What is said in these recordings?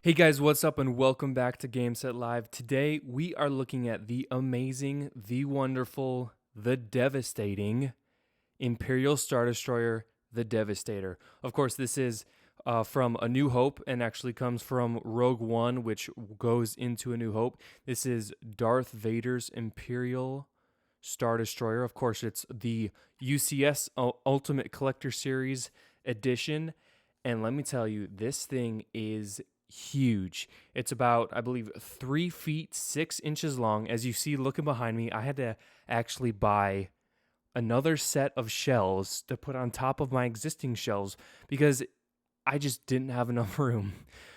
Hey guys, what's up and welcome back to Game Set Live. Today we are looking at the amazing, the wonderful, the devastating Imperial Star Destroyer, the Devastator. Of course, this is from A New Hope and actually comes from Rogue One, which goes into A New Hope. This is Darth Vader's Imperial Star Destroyer. Of course, it's the UCS Ultimate Collector Series edition. And let me tell you, this thing is huge. It's about, I believe, 3 feet 6 inches long. As you see looking behind me, I had to actually buy another set of shelves to put on top of my existing shelves because I just didn't have enough room.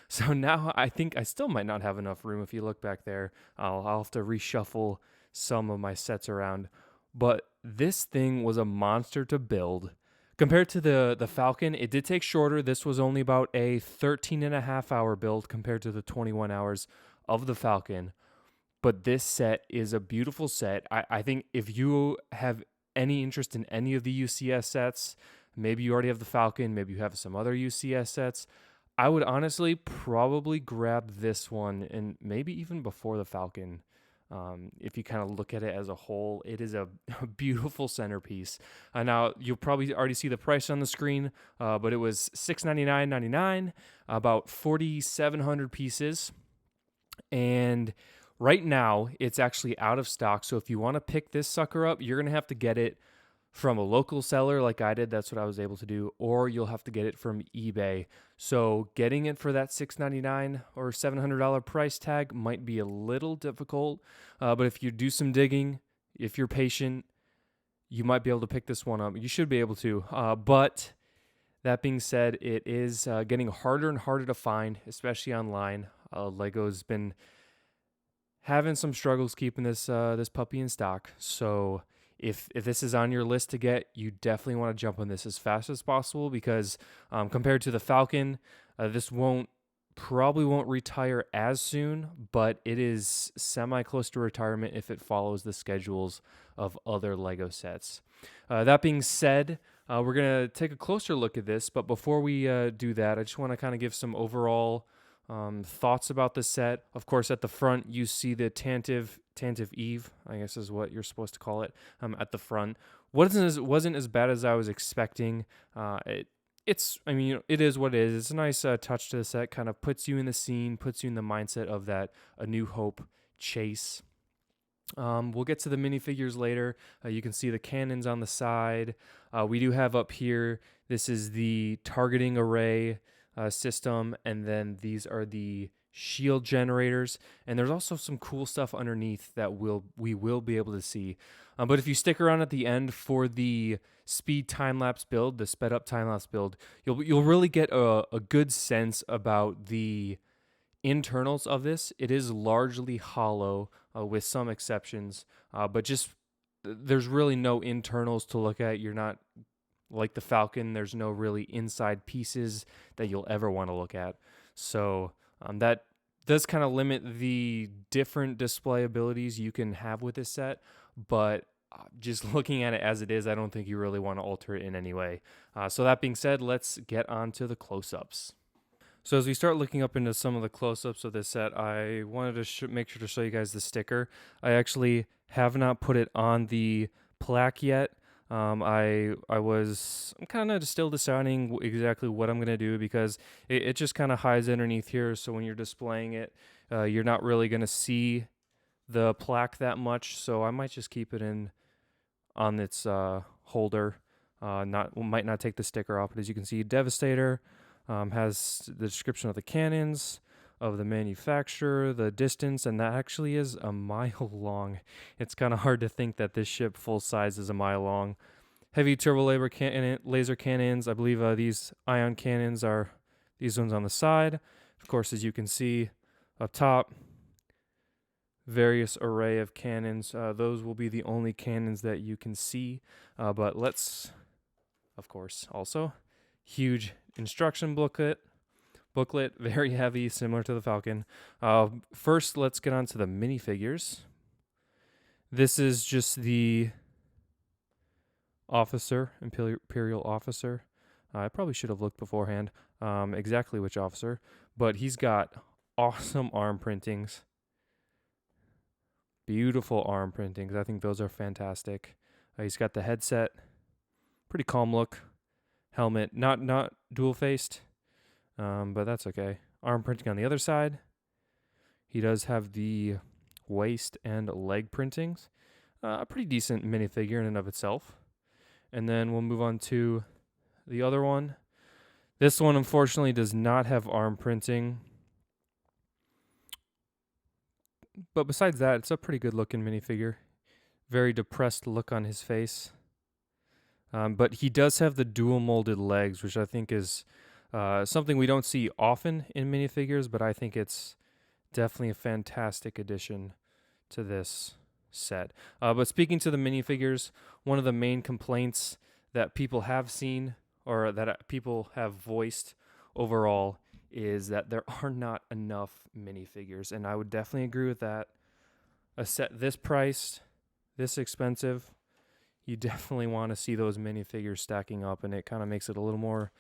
So now I think I still might not have enough room. If you look back there, I'll have to reshuffle some of my sets around. But this thing was a monster to build. Compared to the Falcon, it did take shorter. This was only about a 13 and a half hour build compared to the 21 hours of the Falcon. But this set is a beautiful set. I think if you have any interest in any of the UCS sets, maybe you already have the Falcon, maybe you have some other UCS sets, I would honestly probably grab this one and maybe even before the Falcon. If you kind of look at it as a whole, it is a beautiful centerpiece. Now, you'll probably already see the price on the screen, but it was $699.99, about 4,700 pieces. And right now, it's actually out of stock. So if you want to pick this sucker up, you're going to have to get it from a local seller like I did. That's what I was able to do. Or you'll have to get it from eBay. So getting it for that $699 or $700 price tag might be a little difficult. But if you do some digging, if you're patient, you might be able to pick this one up. You should be able to. But that being said, it is getting harder and harder to find, especially online. Lego's been having some struggles keeping this puppy in stock. So if this is on your list to get, you definitely want to jump on this as fast as possible because compared to the Falcon, this probably won't retire as soon, but it is semi close to retirement if it follows the schedules of other Lego sets. That being said, we're going to take a closer look at this, but before we do that, I just want to kind of give some overall thoughts about the set. Of course, at the front, you see the Tantive Eve, I guess is what you're supposed to call it, at the front. Wasn't as bad as I was expecting. It is what it is. It's a nice touch to the set, kind of puts you in the scene, puts you in the mindset of that A New Hope chase. We'll get to the minifigures later. You can see the cannons on the side. We do have up here, this is the targeting array system, and then these are the shield generators, and there's also some cool stuff underneath that we will be able to see. But if you stick around at the end for the speed time-lapse build, the sped up time-lapse build, you'll really get a good sense about the internals of this. It is largely hollow with some exceptions, but just there's really no internals to look at. You're not like the Falcon, there's no really inside pieces that you'll ever want to look at. So that does kind of limit the different display abilities you can have with this set, but just looking at it as it is, I don't think you really want to alter it in any way. So that being said, let's get on to the close-ups. So as we start looking up into some of the close-ups of this set, I wanted to make sure to show you guys the sticker. I actually have not put it on the plaque yet. I'm kind of still deciding exactly what I'm going to do because it just kind of hides underneath here. So when you're displaying it, you're not really going to see the plaque that much. So I might just keep it in on its holder. Might not take the sticker off, but as you can see, Devastator has the description of the cannons, of the manufacturer, the distance, and that actually is a mile long. It's kind of hard to think that this ship full size is a mile long. Heavy turbo laser cannons. I believe these ion cannons are these ones on the side. Of course, as you can see up top, various array of cannons. Those will be the only cannons that you can see. But let's, of course, also huge instruction booklet, very heavy, similar to the Falcon. First, let's get on to the minifigures. This is just the officer, Imperial officer. I probably should have looked beforehand exactly which officer, but he's got awesome arm printings. Beautiful arm printings. I think those are fantastic. He's got the headset. Pretty calm look. Helmet. Not dual faced. But that's okay. Arm printing on the other side. He does have the waist and leg printings. A pretty decent minifigure in and of itself. And then we'll move on to the other one. This one, unfortunately, does not have arm printing. But besides that, it's a pretty good looking minifigure. Very depressed look on his face. But he does have the dual molded legs, which I think is something we don't see often in minifigures, but I think it's definitely a fantastic addition to this set. But speaking to the minifigures, one of the main complaints that people have seen or that people have voiced overall is that there are not enough minifigures, and I would definitely agree with that. A set this priced, this expensive, you definitely want to see those minifigures stacking up, and it kind of makes it a little more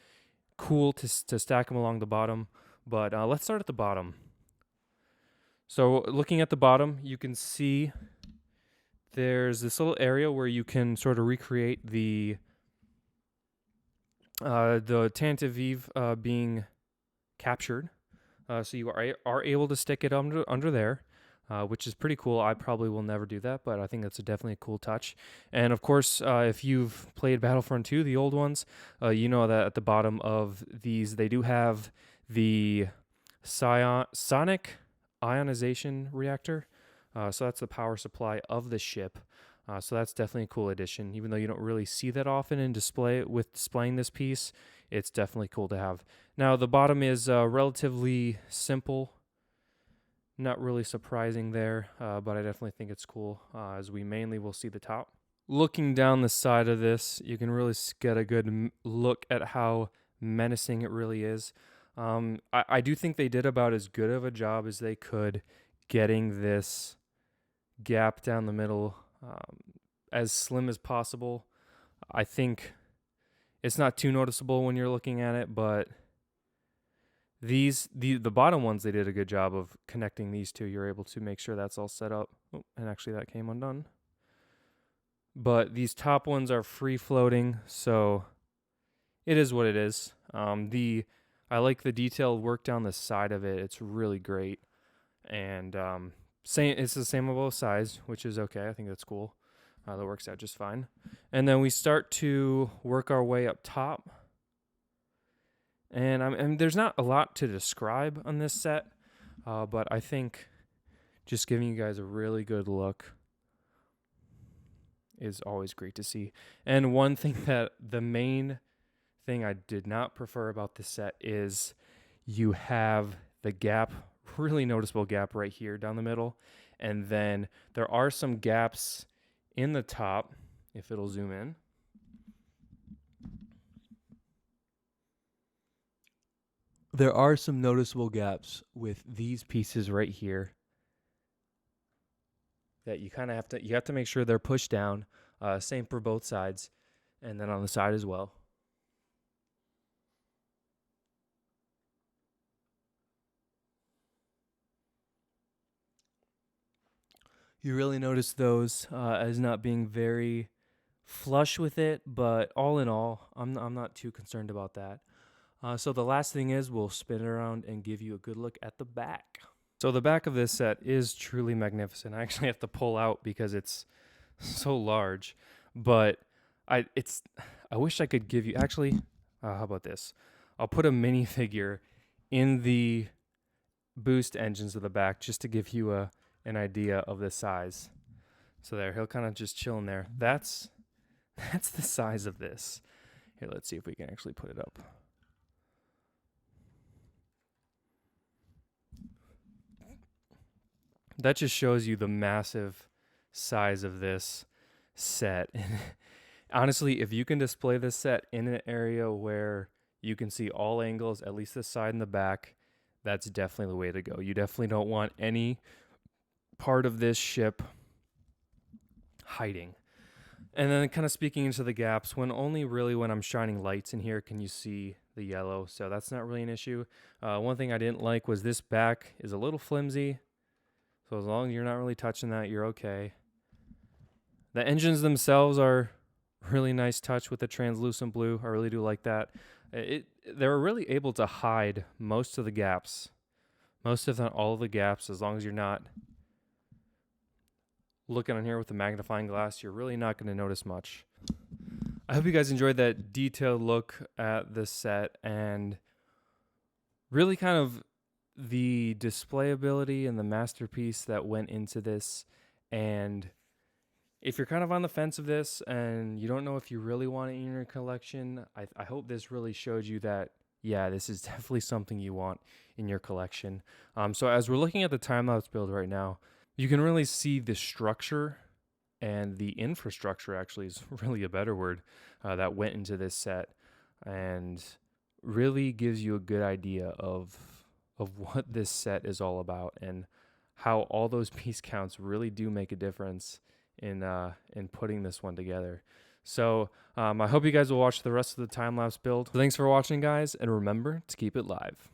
cool to stack them along the bottom. But let's start at the bottom. So looking at the bottom, you can see there's this little area where you can sort of recreate the Tantive being captured. So you are able to stick it under there, which is pretty cool. I probably will never do that, but I think that's definitely a cool touch. And of course, if you've played Battlefront 2, the old ones, you know that at the bottom of these, they do have the sonic ionization reactor. So that's the power supply of the ship. So that's definitely a cool addition. Even though you don't really see that often in displaying this piece, it's definitely cool to have. Now the bottom is relatively simple, not really surprising there, but I definitely think it's cool as we mainly will see the top. Looking down the side of this, you can really get a good look at how menacing it really is. I do think they did about as good of a job as they could getting this gap down the middle as slim as possible. I think it's not too noticeable when you're looking at it, but the bottom ones, they did a good job of connecting these two. You're able to make sure that's all set up. Oh, and actually that came undone. But these top ones are free floating, so it is what it is. I like the detailed work down the side of it. It's really great. And it's the same of both sides, which is okay. I think that's cool. That works out just fine. And then we start to work our way up top. And there's not a lot to describe on this set, but I think just giving you guys a really good look is always great to see. And one thing that the main thing I did not prefer about this set is you have the gap, really noticeable gap right here down the middle. And then there are some gaps in the top, if it'll zoom in. There are some noticeable gaps with these pieces right here that you kind of have to make sure they're pushed down. Same for both sides, and then on the side as well. You really notice those as not being very flush with it, but all in all, I'm not too concerned about that. So the last thing is we'll spin it around and give you a good look at the back. So the back of this set is truly magnificent. I actually have to pull out because it's so large, but I wish I could give you, actually, how about this? I'll put a minifigure in the boost engines of the back just to give you an idea of the size. So there, he'll kind of just chill in there. That's the size of this. Here, let's see if we can actually put it up. That just shows you the massive size of this set. And honestly, if you can display this set in an area where you can see all angles, at least the side and the back, that's definitely the way to go. You definitely don't want any part of this ship hiding. And then kind of speaking into the gaps, when only really when I'm shining lights in here can you see the yellow. So that's not really an issue. One thing I didn't like was this back is a little flimsy. So as long as you're not really touching that, you're okay. The engines themselves are really nice touch with the translucent blue. I really do like that. They're really able to hide most of the gaps. Most if not all of the gaps, as long as you're not looking on here with the magnifying glass, you're really not going to notice much. I hope you guys enjoyed that detailed look at this set and really kind of the displayability and the masterpiece that went into this. And if you're kind of on the fence of this and you don't know if you really want it in your collection, I hope this really showed you that, yeah, this is definitely something you want in your collection. So as we're looking at the time-lapse build right now, you can really see the structure and the infrastructure, actually is really a better word, that went into this set, and really gives you a good idea of what this set is all about and how all those piece counts really do make a difference in putting this one together. So I hope you guys will watch the rest of the time-lapse build. So thanks for watching, guys, and remember to keep it live.